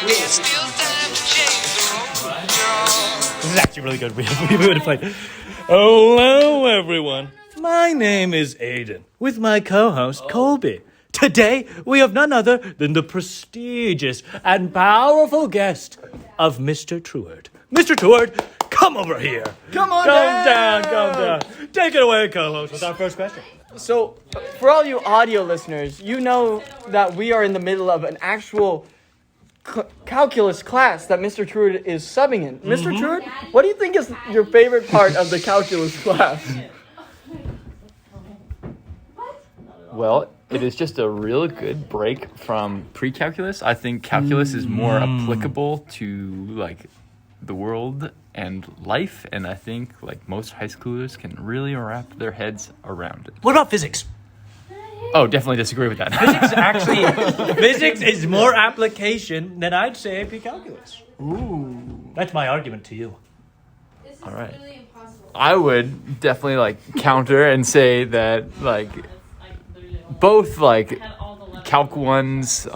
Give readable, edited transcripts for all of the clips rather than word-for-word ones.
This is actually really good. We would have played. Hello, everyone. My name is Aiden, with my co-host Colby. Today, we have none other than the prestigious and powerful guest of Mr. Trueward. Mr. Trueward, come over here. Come down. Take it away, co-host, with our first question. So, for all you audio listeners, you know that we are in the middle of an actual calculus class that Mr. Trueward is subbing in. Mr. Trueward, what do you think is your favorite part of the calculus class? Well, it is just a real good break from pre-calculus. I think calculus is more applicable to like the world and life, and I think like most high schoolers can really wrap their heads around it. What about physics? Oh, definitely disagree with that. Physics is more application than I'd say pre-calculus. Ooh. That's my argument to you. All right. I would definitely like counter and say that like both like Calc 1's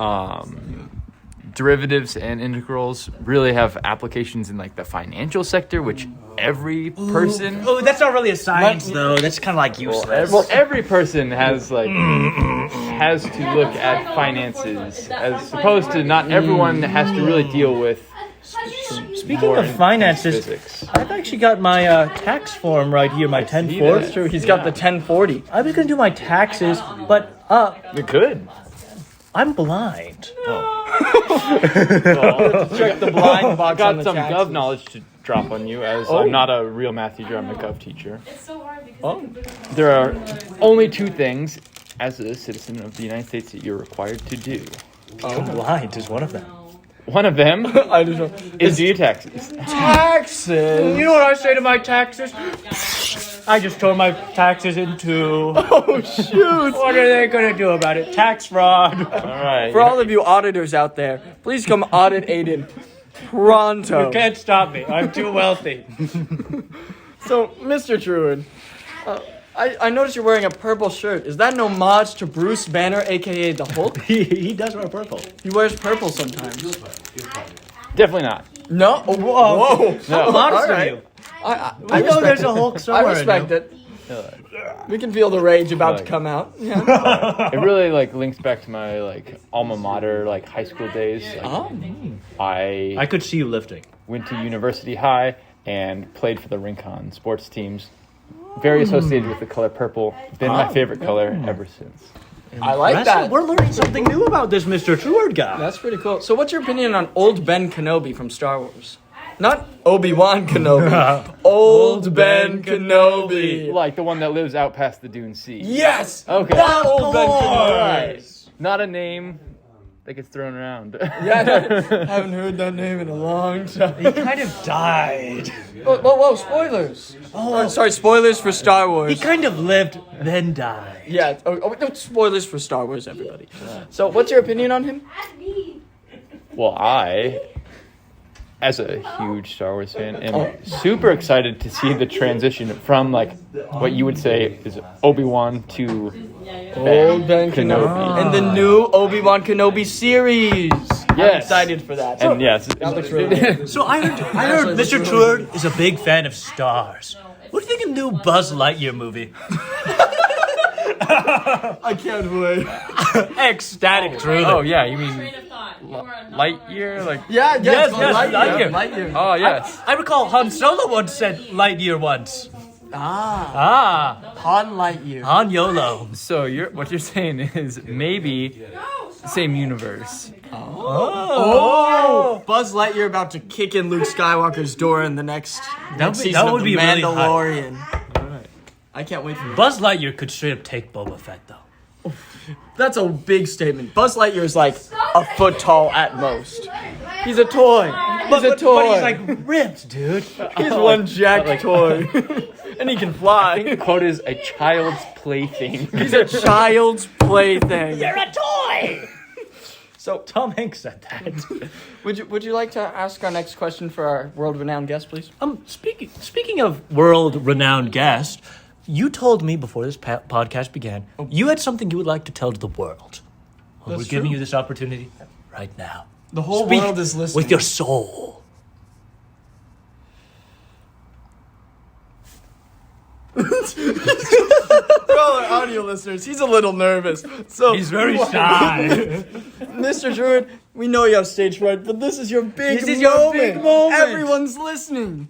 derivatives and integrals really have applications in like the financial sector, which every person... Oh, that's not really a science, though. That's kind of like useless. Well, every person has like has to look at finances, as opposed to not everyone has to really deal with. Speaking of finances, physics. I've actually got my tax form right here, my 1040. That's true. He's got the 1040. I was going to do my taxes, but You could. I'm blind. Check the blind box on Got the some taxes. gov knowledge to drop on you, as I'm not a real math teacher, I'm a gov teacher. It's so hard because There are only two things, as a citizen of the United States, that you're required to do. Blind is one of them. One of them I don't know. is do your taxes. Taxes. You know what I say to my taxes? I just tore my taxes in two. Oh, shoot. What are they going to do about it? Tax fraud. All right. For all of you auditors out there, please come audit Aiden pronto. You can't stop me. I'm too wealthy. So, Mr. Trueward, I noticed you're wearing a purple shirt. Is that an homage to Bruce Banner, a.k.a. the Hulk? He does wear purple. He wears purple sometimes. Definitely not. No? Oh, whoa. No. Modest All of right. you. I I know respect there's it. a Hulk I somewhere. respect it. We can feel the rage about to come out. Yeah. It really like links back to my like alma mater, like high school days. Like, I I could see you lifting. went to University High and played for the Rincon sports teams. Very associated with the color purple. Been my favorite color ever since. I like that. We're learning something new about this Mr. Trueward guy. That's pretty cool. So what's your opinion on old Ben Kenobi from Star Wars? Not Obi-Wan Kenobi. Old Ben Kenobi. Like the one that lives out past the Dune Sea. Yes! Okay. That old Ben Kenobi. Right. Not a name that gets thrown around. Yeah, I haven't heard that name in a long time. He kind of died. Whoa, spoilers. Oh, sorry, spoilers for Star Wars. He kind of lived, then died. Yeah, no, spoilers for Star Wars, everybody. So what's your opinion on him? Well, I, as a huge Star Wars fan, am super excited to see the transition from like what you would say is Obi-Wan to Old Ben Kenobi. And the new Obi-Wan Kenobi series. I'm Yes. excited for that. And yes, That looks really good. So I heard Mr. Trueward is a big fan of stars. What do you think of the new Buzz Lightyear movie? I can't wait. Ecstatic, truly. Oh yeah, you mean train of thought. You were a Lightyear? Like Yeah, Yes, Lightyear. Lightyear. oh yes. I recall Han Solo once said Lightyear once. Han Lightyear. Han YOLO. So what you're saying is maybe same universe. Oh! Buzz Lightyear about to kick in Luke Skywalker's door in the next season that of would The be really hot. Mandalorian. I can't wait for that. Buzz Lightyear could straight up take Boba Fett, though. That's a big statement. Buzz Lightyear is like a foot tall at most. He's a toy. He's a toy. But he's like ripped, dude. He's one jacked toy. And he can fly. The quote is a child's plaything. He's a child's plaything. You're a toy! So, Tom Hanks said that. would you like to ask our next question for our world-renowned guest, please? Speaking of world-renowned guest, you told me before this podcast began, you had something you would like to tell to the world. Well, we're giving you this opportunity right now. The whole Speak world is listening. with your soul. For all our audio listeners, he's a little nervous. So He's very shy. Mr. Trueward, we know you have stage fright, but this is your big This is your big moment. Everyone's listening.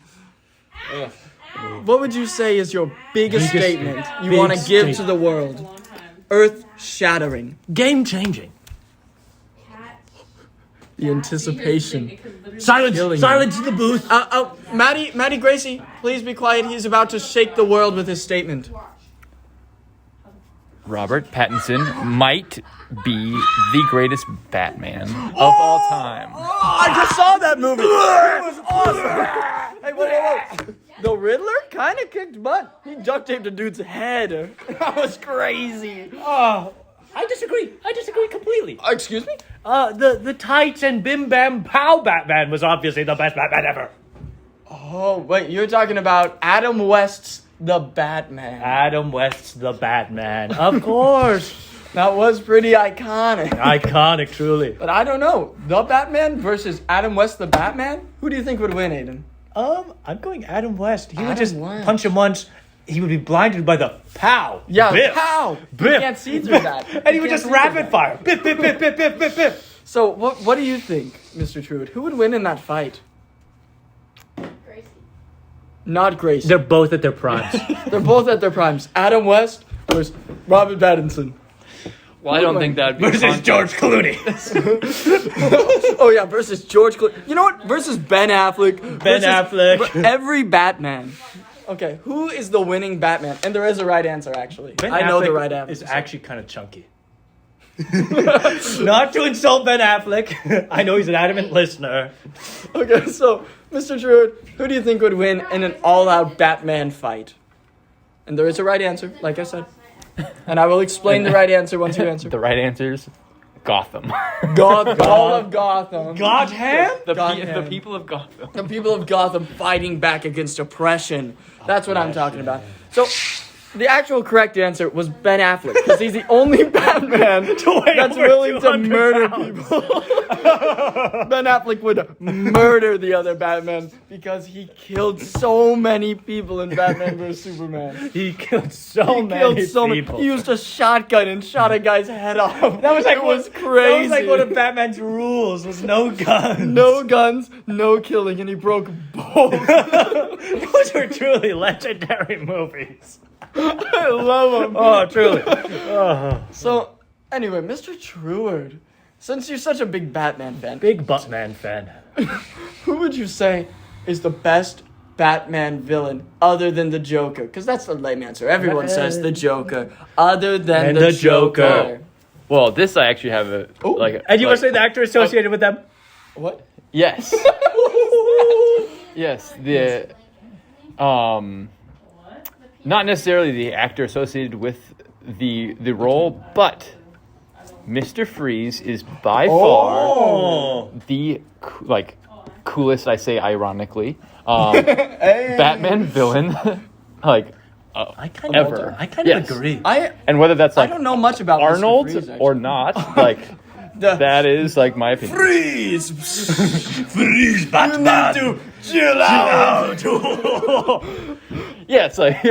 What would you say is your biggest statement you big want to give to statement. the world? Earth-shattering. Game changing. The anticipation. Silence! Silence in the booth. Maddie Gracie, please be quiet. He's about to shake the world with his statement. Robert Pattinson might be the greatest Batman of all time. I just saw that movie. It was awesome. Hey, whoa. The Riddler kind of kicked butt. He duct taped a dude's head. That was crazy. I disagree. I disagree completely. Excuse me? The tights and bim bam pow Batman was obviously the best Batman ever. Oh, wait, you're talking about Adam West's The Batman. Adam West's the Batman, of course. That was pretty iconic. Iconic, truly. But I don't know. The Batman versus Adam West the Batman? Who do you think would win, Aiden? I'm going Adam West. He would Adam just West. punch him once. He would be blinded by the pow. Yeah, Biff. pow! Biff. You can't see through that. And he You would can't just see through rapid that. fire. Biff, biff, biff, biff, biff, biff, biff. So, what do you think, Mr. Trueward? Who would win in that fight? Gracie. Not Gracie. They're both at their primes. They're both at their primes. Adam West versus Robert Pattinson. Well, I don't think that would be Versus George Clooney. Oh yeah, versus George Clooney. You know what? Versus Ben Affleck. Ben Affleck. Every Batman. Okay, who is the winning Batman? And there is a right answer, actually. Ben I know the Affleck right answer. is actually kind of chunky. Not to insult Ben Affleck. I know he's an adamant listener. Okay, so, Mr. Trueward, who do you think would win in an all-out Batman fight? And there is a right answer, like I said. And I will explain the right answer once you answer. The right answer is Gotham. Gotham. All of Gotham. Gotham? The people of Gotham. The people of Gotham fighting back against oppression. That's what I'm talking about. So, the actual correct answer was Ben Affleck, because he's the only Batman that's over willing to 200 murder pounds. people. Ben Affleck would murder the other Batman because he killed so many people in Batman vs Superman. He killed so He many killed so many. people. He used a shotgun and shot a guy's head off. That was like it was crazy. That was like one of Batman's rules was no guns. No guns, no killing, and he broke both. Those were truly legendary movies. I love him. Oh, truly. So, anyway, Mr. Trueward, since you're such a big Batman fan, Big Buttman fan. who would you say is the best Batman villain other than the Joker? Because that's the lame answer. Everyone says the Joker. Other than And the the Joker. Joker. Well, this I actually have a Ooh. like. And you want to say like- the actor associated with them? What? Yes. Yes. The not necessarily the actor associated with the role, but Mr. Freeze is by far the coolest. I say ironically, Batman villain, like I kind ever. I kind Yes. of agree. and whether that's I like don't know much about Arnold Mr. Freeze, or actually. not, like that is like my opinion. Freeze! Freeze, Batman! Chill out! Yeah, it's like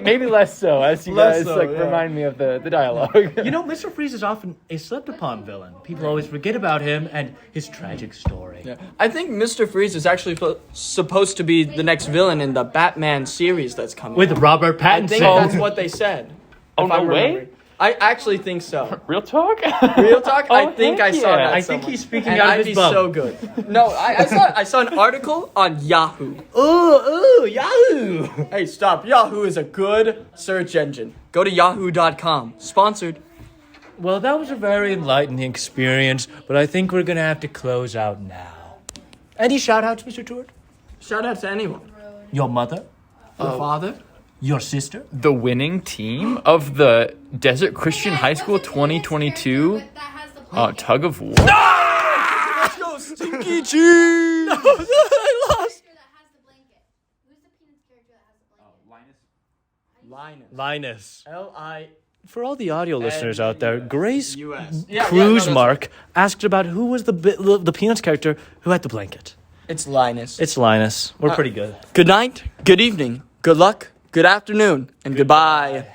maybe less so, as you Less guys so, like yeah. remind me of the dialogue. You know, Mr. Freeze is often a slept-upon villain. People always forget about him and his tragic story. Yeah. I think Mr. Freeze is actually supposed to be the next villain in the Batman series that's coming. With Robert I Pattinson. think that's what they said. Oh, if I'm no way? remembering. I actually think so. Real talk? Real talk? Oh, I think I heck saw yeah. that. I think somewhere. he's speaking and out of I'd his be bum. so good. No, I saw an article on Yahoo. Ooh, Yahoo! Hey, stop. Yahoo is a good search engine. Go to yahoo.com. Sponsored. Well, that was a very enlightening experience, but I think we're going to have to close out now. Any shout-outs, Mr. Trueward? Shout out to anyone. Your mother? Your father? Your sister? The winning team of the Desert Christian High School 2022 tug of war. Let's go, Stinky Cheese! I lost. Linus. Linus. For all the audio listeners out there, Grace US. Cruise Mark asked about who was the Peanuts character who had the blanket. It's Linus. It's Linus. We're pretty good. Good night, good evening, good luck, good afternoon, and goodbye.